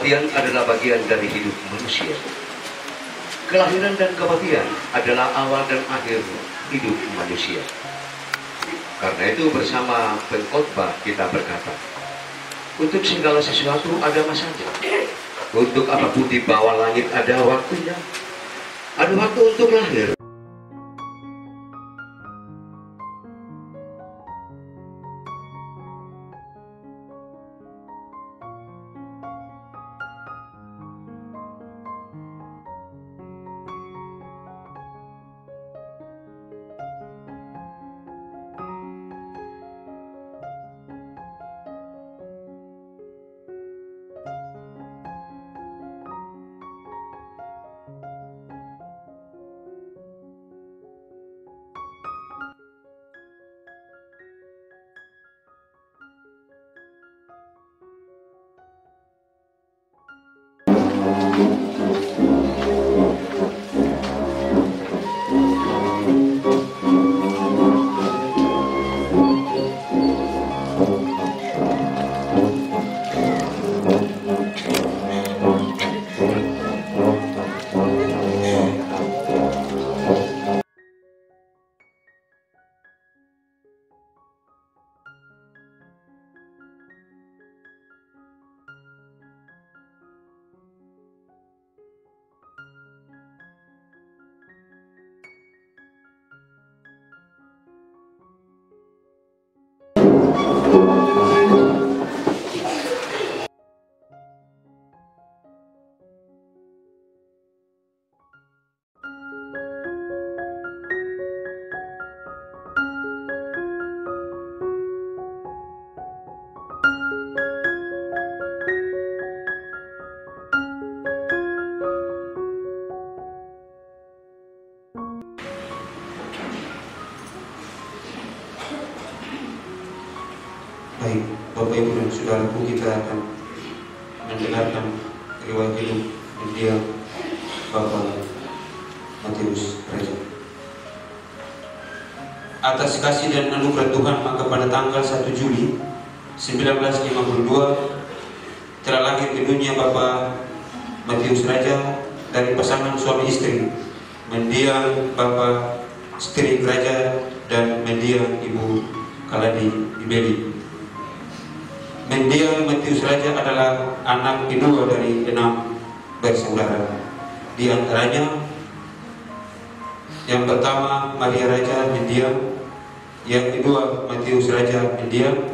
Kematian adalah bagian dari hidup manusia. Kelahiran dan kematian adalah awal dan akhir hidup manusia. Karena itu bersama pengkhotbah kita berkata, untuk segala sesuatu ada masanya. Untuk apapun di bawah langit ada waktunya. Ada waktu untuk lahir. Baik, Bapak Ibu dan Saudaraku, kita akan mendengarkan riwayat hidup mendiang Bapak Matius Raja. Atas kasih dan anugerah Tuhan, maka pada tanggal 1 Juli 1952 telah lahir di dunia Bapak Matius Raja dari pasangan suami istri, mendiang Bapak Strik Raja dan mendiang Ibu Kaladi Ibeli. Mendiang Matius Raja adalah anak kedua dari 6 bersaudara. Di antaranya yang pertama Maria Raja mendiang, yang kedua Matius Raja mendiang,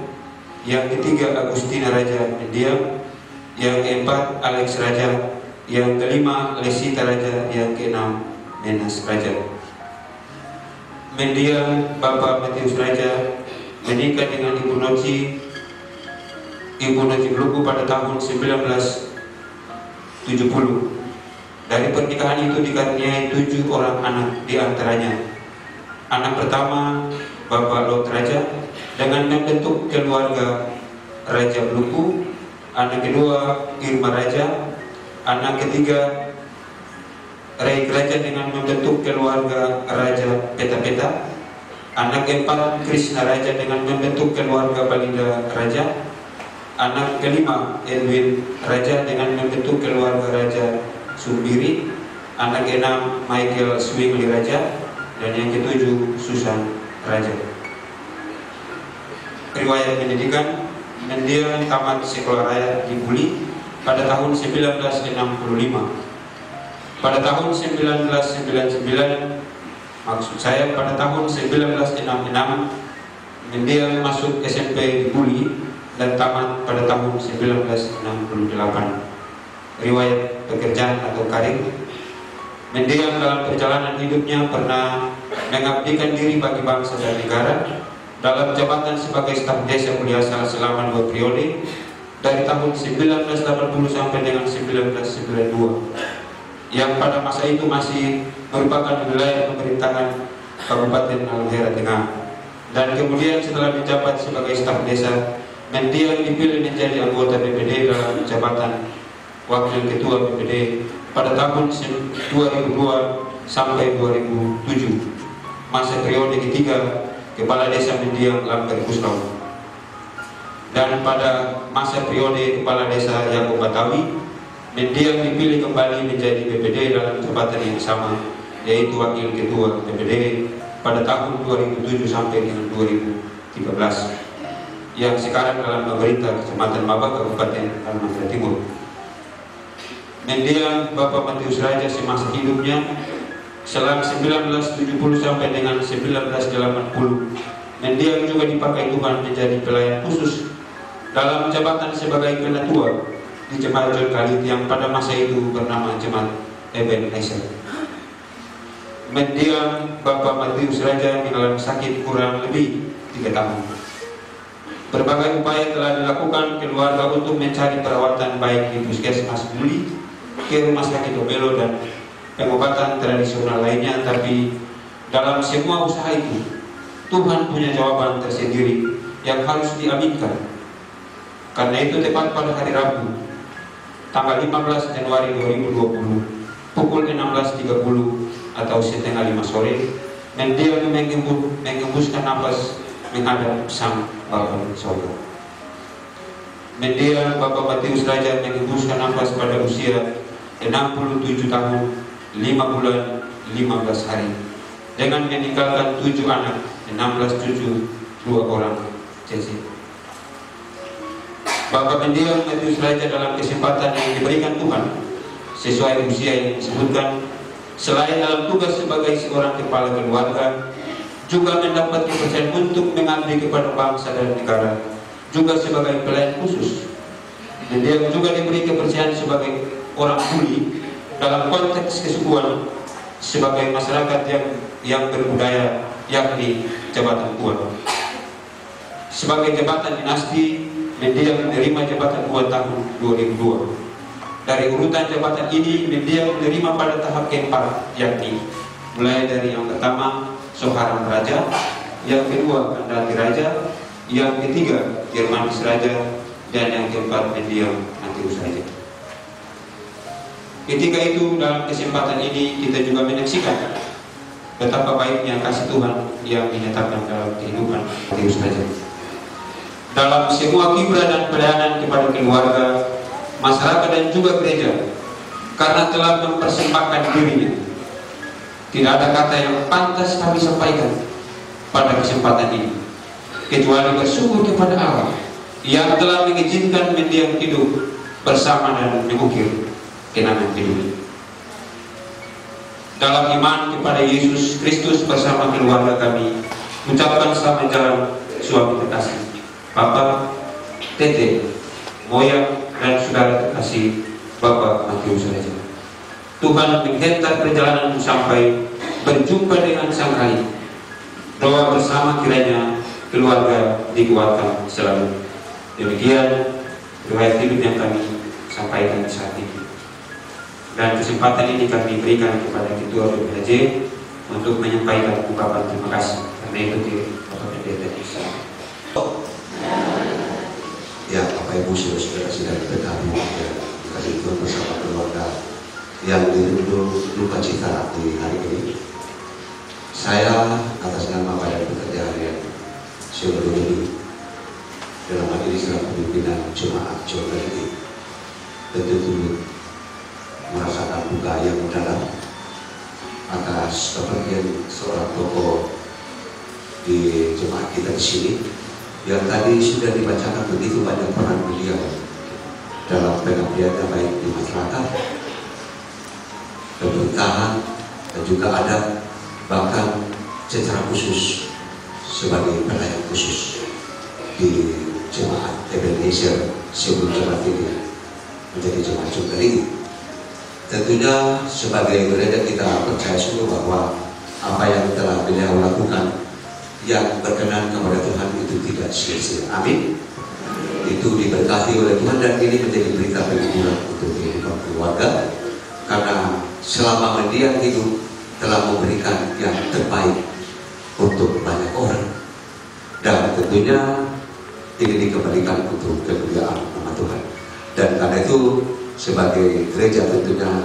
yang ketiga Agustina Raja mendiang, yang keempat Alex Raja, yang kelima Lesita Raja, yang keenam Menas Raja. Mendiang Bapak Matius Raja menikah dengan Ibu Noci Bluku pada tahun 1970. Dari pernikahan itu dikaruniai 7 orang anak, di antaranya anak pertama Bapak Lot Raja dengan membentuk keluarga Raja Bluku, anak kedua Irma Raja, anak ketiga Ray Raja dengan membentuk keluarga Raja Peta-Peta, anak keempat Krishna Raja dengan membentuk keluarga Balinda Raja, anak kelima Edwin Raja dengan membentuk keluarga Raja Sumbiri, anak keenam Michael Swingli Raja, dan yang ketujuh Susan Raja. Riwayat pendidikan: mendiang tamat sekolah raya di Buli pada tahun 1965. Pada tahun 1999, maksud saya pada tahun 1966, mendiang masuk SMP di Buli dan tamat pada tahun 1968. Riwayat pekerjaan atau karir: mendiang dalam perjalanan hidupnya pernah mengabdikan diri bagi bangsa dan negara dalam jabatan sebagai staf desa Mulyasal selama 2 periode, dari tahun 1980 sampai dengan 1992, yang pada masa itu masih merupakan wilayah pemerintahan Kabupaten Halmahera Tengah. Dan kemudian setelah menjabat sebagai staf desa, mendiang dipilih menjadi anggota BPD dalam jabatan Wakil Ketua BPD pada tahun 2002 sampai 2007, masa periode ketiga Kepala Desa Mendiang Lamber Kuslau. Dan pada masa periode Kepala Desa Yakob Batawi Mendiang dipilih kembali menjadi PPD dalam jabatan yang sama, yaitu Wakil Ketua PPD pada tahun 2007 sampai dengan 2013, yang sekarang dalam pemerintah Kecamatan Maba, Kabupaten Kalimantan Timur. Mendiang Bapak Matius Raja semasa hidupnya selang 1970 sampai dengan 1980, mendiang juga dipakai Tuhan menjadi pelayan khusus dalam jabatan sebagai penatua di Jemaat John Khalid yang pada masa itu bernama Jemaat Ebenezer. Mendiang Bapak Matius Raja mengalami sakit kurang lebih 3 tahun. Berbagai upaya telah dilakukan keluarga untuk mencari perawatan baik di Puskesmas Buli, ke Rumah Sakit Obelo, dan pengobatan tradisional lainnya, tapi dalam semua usaha itu Tuhan punya jawaban tersendiri yang harus diaminkan. Karena itu tepat pada hari Rabu tanggal 15 Januari 2020 pukul 16.30 atau setengah 5 sore, mendiang mengembuskan nafas menghadap Sang Bapa Sorga. Mendiang Bapak Matius Raja mengembuskan nafas pada usia 67 tahun 5 bulan 15 hari dengan meninggalkan 7 anak, 16 cucu, 2 orang cicit. Bapak Mendiang Matius Raja dalam kesempatan yang diberikan Tuhan sesuai usia yang disebutkan, selain dalam tugas sebagai seorang kepala keluarga, juga mendapat kepercayaan untuk mengabdi kepada bangsa dan negara, juga sebagai pelayan khusus. Mendiang juga diberi kepercayaan sebagai orang Buli dalam konteks kesukuan, sebagai masyarakat yang berbudaya, yakni jabatan Tuan. Sebagai jabatan dinasti, Mendiang menerima jabatan 2 tahun 2002. Dari urutan jabatan ini, Mendiang menerima pada tahap keempat, yakni mulai dari yang pertama Soharam Raja, yang kedua Kandati Raja, yang ketiga Germanis Raja, dan yang keempat Mendiang Matius Raja. Ketika itu, dalam kesempatan ini kita juga menyaksikan betapa baiknya kasih Tuhan yang dinyatakan dalam kehidupan Matius Raja. Dalam semua kiprah dan pelayanan kepada keluarga, masyarakat, dan juga gereja, karena telah mempersembahkan dirinya, tidak ada kata yang pantas kami sampaikan pada kesempatan ini, kecuali bersyukur kepada Allah yang telah mengizinkan Mendiang hidup bersama dan mengukir kenangan hidup. Dalam iman kepada Yesus Kristus bersama keluarga kami, ucapkan selamat jalan suami terkasih, Bapak, Tete, Moyang, dan saudara terkasih Bapak Matius Raja. Tuhan menghentak perjalananmu sampai berjumpa dengan Sang Khalid. Doa bersama kiranya keluarga dikuatkan selalu. Demikian riwayat hidup yang kami sampaikan saat ini. Dan kesempatan ini kami berikan kepada Ketua BPHJ untuk menyampaikan ungkapan terima kasih. Karena itu Bapak Pendeta Isa. Ya, Bapak Ibu saudara sidang PKB yang dikasih Tuhan bersama keluarga yang dirundung duka cita di hari ini. Saya atas nama Badan Pekerja Harian seluruh ini dalam hal ini selaku pimpinan Jemaat John Khalid tentu merasakan duka yang mendalam atas kepergian seorang tokoh di jemaat kita di sini, yang tadi sudah dibacakan begitu banyak peran beliau dalam pengabdiannya baik di masyarakat, pemerintahan, dan juga ada bahkan secara khusus sebagai pelayan khusus di Jemaat Ebenezer sebelum jemaat ini menjadi Jemaat John Khalid. Tentunya sebagai gereja kita percaya sungguh bahwa apa yang telah beliau lakukan yang berkenan kepada Tuhan itu tidak sia-sia. Amin. Itu diberkati oleh Tuhan dan ini menjadi berita penghiburan untuk kehidupan keluarga, karena selama Mendiang hidup telah memberikan yang terbaik untuk banyak orang, dan tentunya ini dikembalikan untuk kemuliaan nama Tuhan. Dan karena itu sebagai gereja tentunya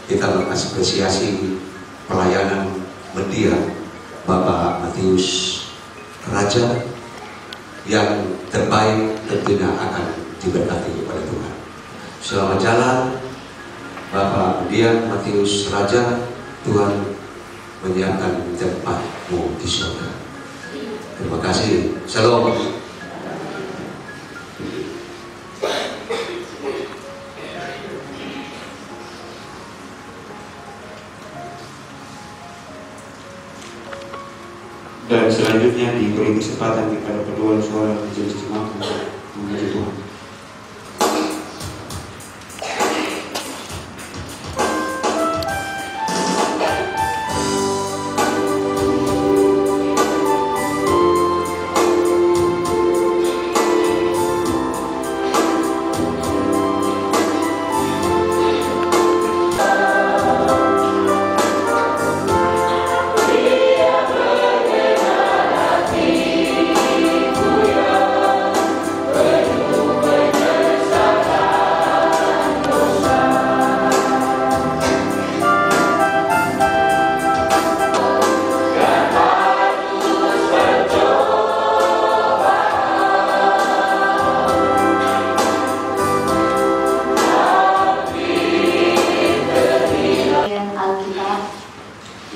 kita mengapresiasi pelayanan Mendiang Bapak Matius Raja yang terbaik, tentunya akan diberkati kepada Tuhan. Selamat jalan Dian Matius Raja, Tuhan menyiapkan tempatmu di surga. Terima kasih. Shalom. Dan selanjutnya diberi kesempatan kepada kedua suara majelis jemaat untuk memuji Tuhan.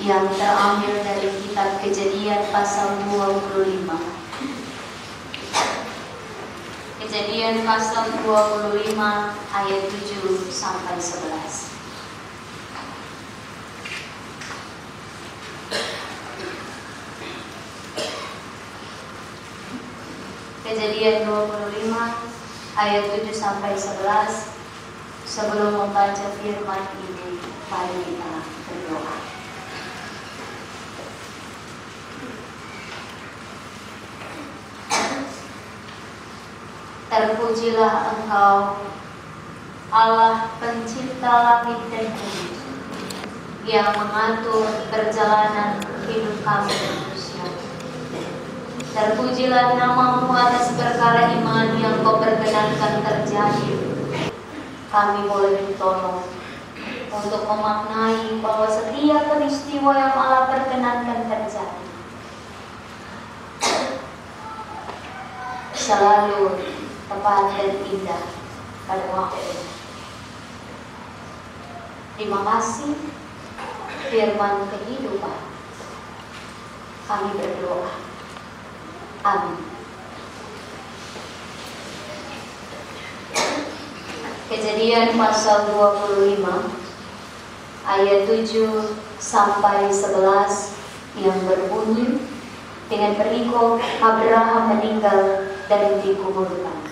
Yang terambil dari kitab Kejadian pasal 25. Kejadian pasal 25 ayat 7 sampai 11. Kejadian 25 ayat 7 sampai 11. Sebelum membaca firman ini, mari kita berdoa. Terpujilah Engkau, Allah pencipta langit dan bumi, yang mengatur perjalanan hidup kami manusia. Terpujilah nama-Mu atas perkara iman yang Kau perkenankan terjadi. Kami boleh ditolong untuk memaknai bahwa setiap peristiwa yang Allah perkenankan terjadi selalu tepat dan indah pada waktunya. Terima kasih firman kehidupan. Kami berdoa. Amin. Kejadian pasal 25 ayat 7 sampai 11 yang berbunyi, dengan perikop Abraham meninggal dan dikuburkan.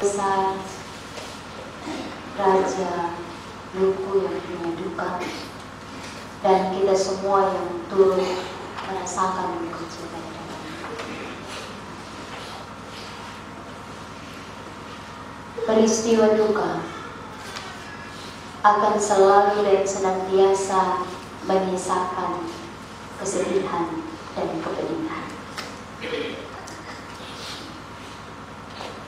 besar, Raja Luku yang punya duka, dan kita semua yang turut merasakan duka cita. Peristiwa duka akan selalu dan senantiasa menyisakan kesedihan dan kepedihan.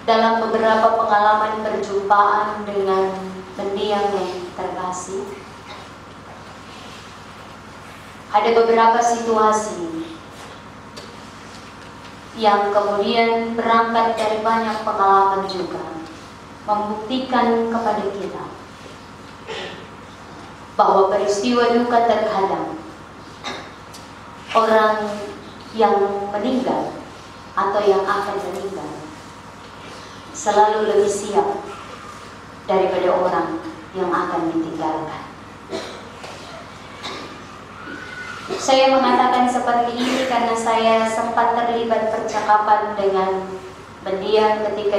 Dalam beberapa pengalaman perjumpaan dengan mendiang yang terkasih, ada beberapa situasi yang kemudian berangkat dari banyak pengalaman juga membuktikan kepada kita bahwa peristiwa duka terkadang orang yang meninggal atau yang akan meninggal selalu lebih siap daripada orang yang akan ditinggalkan. Saya mengatakan seperti ini karena saya sempat terlibat percakapan dengan mendiang ketika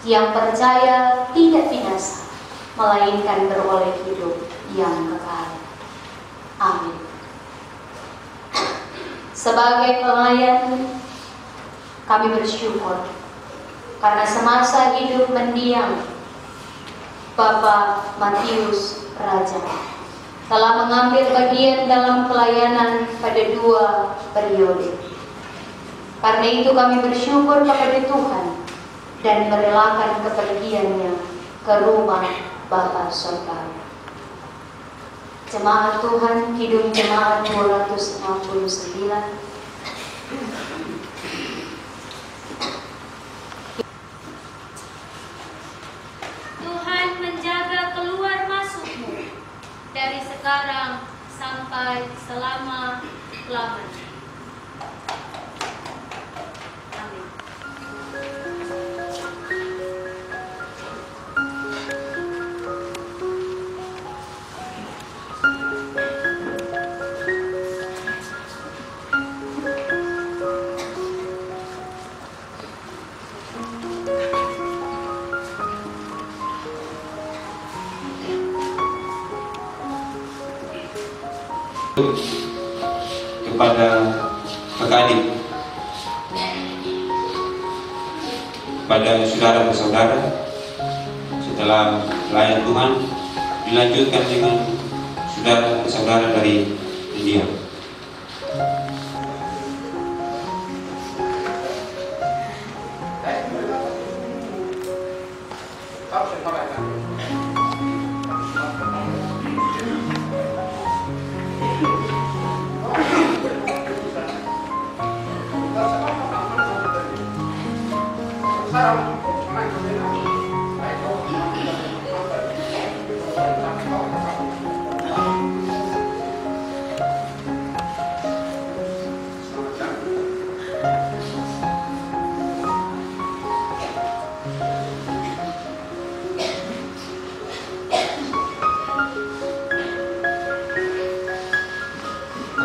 yang percaya tidak binasa, melainkan beroleh hidup yang kekal. Amin. Sebagai pelayan, kami bersyukur karena semasa hidup mendiang Bapak Matius Raja telah mengambil bagian dalam pelayanan pada 2 periode. Karena itu kami bersyukur kepada Tuhan dan merelakan kepergiannya ke rumah Bapa Surgawi. Jemaat Tuhan, Kidung Jemaat 269. Tuhan menjaga keluar masukmu dari sekarang sampai selama-lamanya. Amin. Kepada adik, pada saudara-saudara, setelah pelayan Tuhan dilanjutkan dengan saudara-saudara dari India.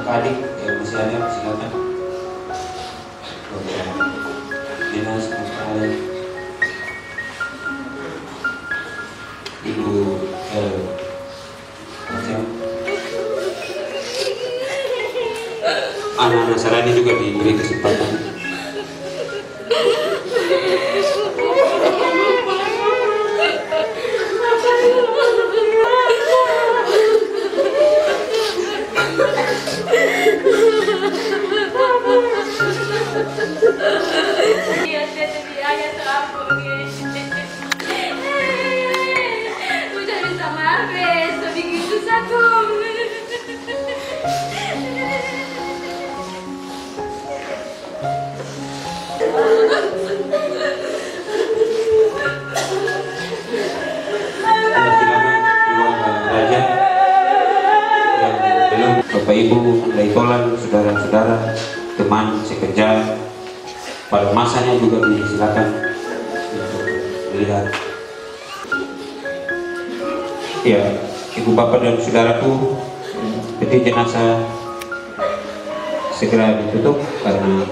Adik yang masih ada, silakan. Dinas Sekretariat Ibu macam anak-anak Sarani juga diberi kesempatan. Ibu, Daitolan, saudara-saudara, teman sekerja, pada masanya juga disilakan untuk melihat. Ya, Ibu Bapak dan saudaraku, peti jenazah segera ditutup karena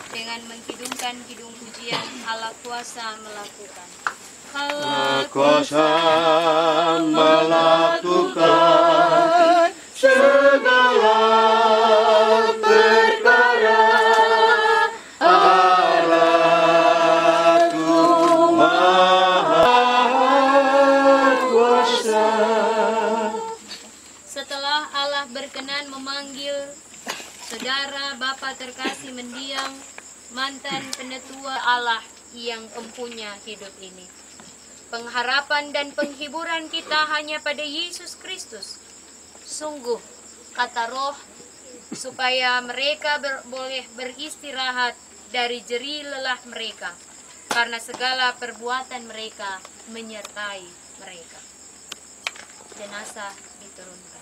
dengan menghidungkan hidung pujian Allah kuasa melakukan. Allah kuasa melakukan segala perkara. Allahku Maha Kuasa. Setelah Allah berkenan memanggil saudara Bapa terkasih mendiang, mantan penetua Allah yang empunya hidup ini. Pengharapan dan penghiburan kita hanya pada Yesus Kristus. Sungguh, kata Roh, supaya mereka boleh beristirahat dari jerih lelah mereka, karena segala perbuatan mereka menyertai mereka. Jenazah diturunkan.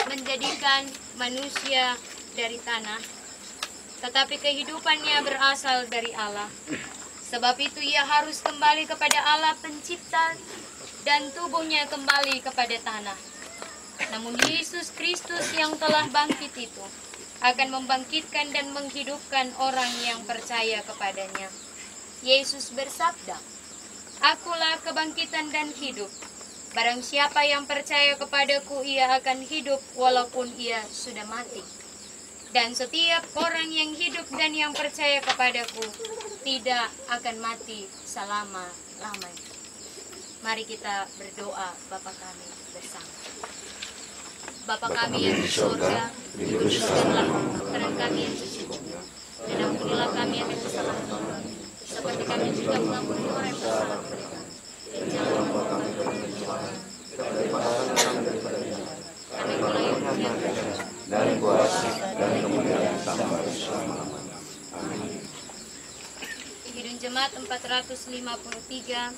Menjadikan manusia dari tanah, tetapi kehidupannya berasal dari Allah. Sebab itu ia harus kembali kepada Allah pencipta dan tubuhnya kembali kepada tanah. Namun Yesus Kristus yang telah bangkit itu akan membangkitkan dan menghidupkan orang yang percaya kepadanya. Yesus bersabda, "Akulah kebangkitan dan hidup. Barang siapa yang percaya kepadaku, ia akan hidup walaupun ia sudah mati. Dan setiap orang yang hidup dan yang percaya kepadaku tidak akan mati selama-lamanya." Mari kita berdoa Bapa kami bersama. Bapa kami yang di surga, dikuduskanlah nama kami yang suci, dan ampunilah kami akan kesalahan kami, seperti kami juga mengampuni orang yang bersalah kepada kami. Dan jangan membawa kami ke dalam pencobaan, tetapi lepaskanlah kami daripada yang jahat. Karena Engkaulah yang punya kerajaan dan kuasa dan kemuliaan sampai selama-lamanya. Amin. Hidung Jemaat 453,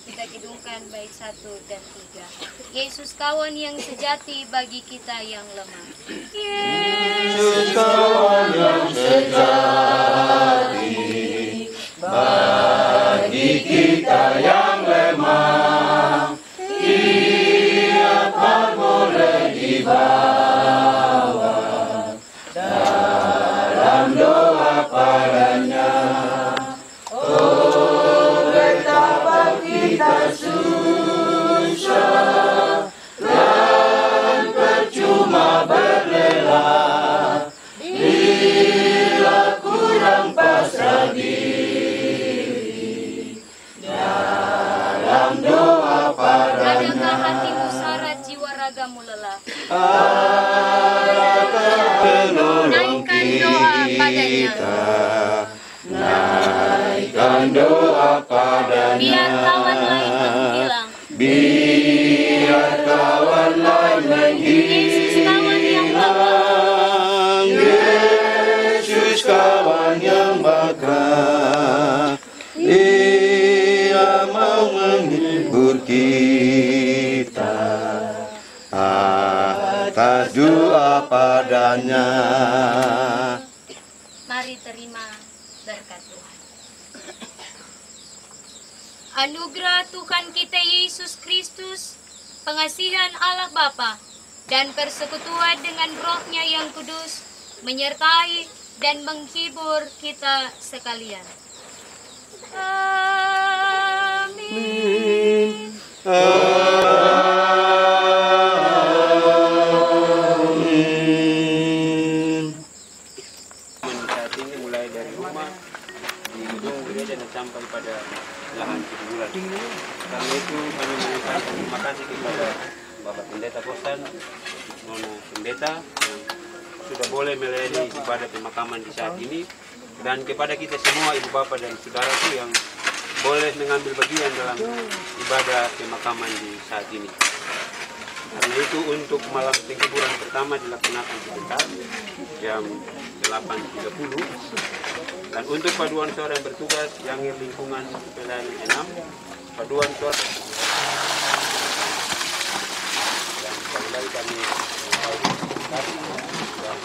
kita hidungkan bait 1 dan 3. Yesus kawan yang sejati bagi kita yang lemah. Yesus kawan yang sejati bagi kita yang lemah. Ia tak boleh dibawa dalam doa padanya. padanya. Biar kawan lain menghilang. Biar kawan lain Yesus kawan yang menghilang. Yesus kawan yang bakar. Dia mau menghibur kita atas doa padanya. Mari terima berkat Tuhan. Anugerah Tuhan kita Yesus Kristus, pengasihan Allah Bapa, dan persekutuan dengan Roh-Nya yang kudus menyertai dan menghibur kita sekalian. Amin. Saat ini mulai dari rumah, di gedung gereja dan sampai pada lahan kuburan. Karena itu kami mengucapkan terima kasih kepada Bapak Pendeta Kosan, Nona Pendeta yang sudah boleh melayani ibadah pemakaman di saat ini, dan kepada kita semua ibu bapak dan saudaraku yang boleh mengambil bagian dalam ibadah pemakaman di saat ini. Karena itu untuk malam pengkuburan pertama dilaksanakan sebentar jam 8.30, dan untuk paduan suara yang bertugas yang lingkungan Pelayan 6, paduan suara, dan sekali lagi kami mengucapkan terima kasih dan